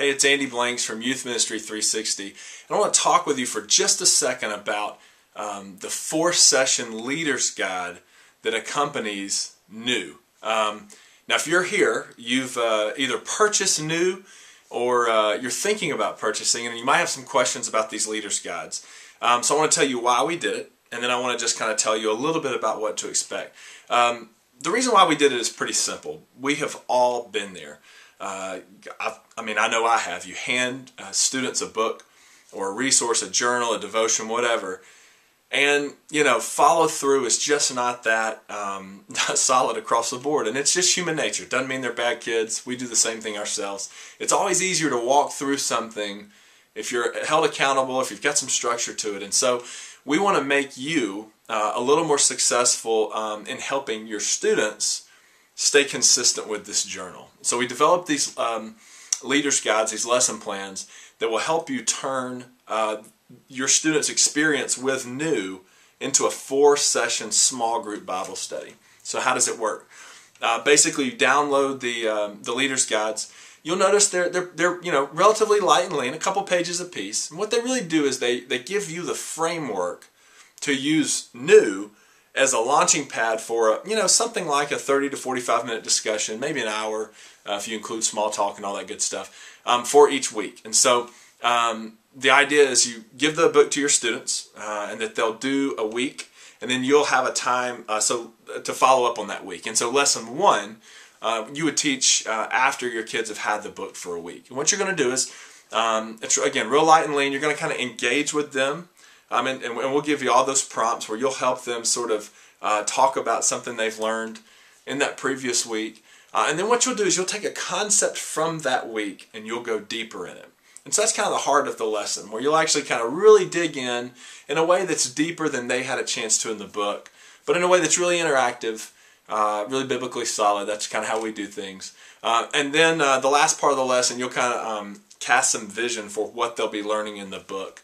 Hey, it's Andy Blanks from Youth Ministry 360, and I want to talk with you for just a second about the 4-session leader's guide that accompanies New. Now, if you're here, you've either purchased New or you're thinking about purchasing, and you might have some questions about these leader's guides. So I want to tell you why we did it, and then I want to just kind of tell you a little bit about what to expect. The reason why we did it is pretty simple. We have all been there. I know I have. You hand students a book or a resource, a journal, a devotion, whatever, and follow through is just not that solid across the board, and it's just human nature. It doesn't mean they're bad kids. We do the same thing ourselves. It's always easier to walk through something if you're held accountable, if you've got some structure to it, and so we want to make you a little more successful in helping your students stay consistent with this journal. So we developed these leader's guides, these lesson plans that will help you turn your students' experience with New into a 4-session small group Bible study. So how does it work? Basically, you download the leader's guides. You'll notice they're relatively light and lean, a couple pages apiece. And what they really do is they give you the framework to use New as a launching pad for something like a 30 to 45 minute discussion, maybe an hour if you include small talk and all that good stuff, for each week. And so the idea is you give the book to your students and that they'll do a week, and then you'll have a time to follow up on that week. And so lesson 1 you would teach after your kids have had the book for a week. And what you're going to do is, it's again real light and lean. You're going to kind of engage with them. And we'll give you all those prompts where you'll help them sort of talk about something they've learned in that previous week. And then what you'll do is you'll take a concept from that week and you'll go deeper in it. And so that's kind of the heart of the lesson, where you'll actually kind of really dig in a way that's deeper than they had a chance to in the book, but in a way that's really interactive, really biblically solid. That's kind of how we do things. And then the last part of the lesson, you'll kind of cast some vision for what they'll be learning in the book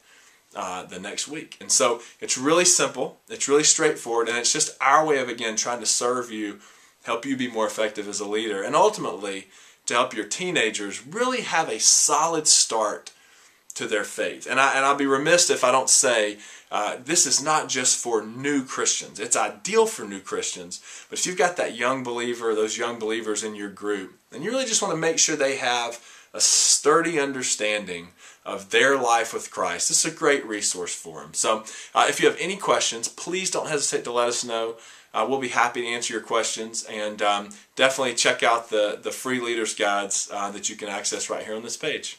the next week. And so it's really simple, it's really straightforward, and it's just our way of, again, trying to serve you, help you be more effective as a leader, and ultimately to help your teenagers really have a solid start to their faith. And I'll be remiss if I don't say this is not just for new Christians. It's ideal for new Christians, but if you've got that young believer, those young believers in your group, and you really just want to make sure they have a sturdy understanding of their life with Christ, this is a great resource for them. So if you have any questions, please don't hesitate to let us know. We'll be happy to answer your questions, and definitely check out the free leaders guides that you can access right here on this page.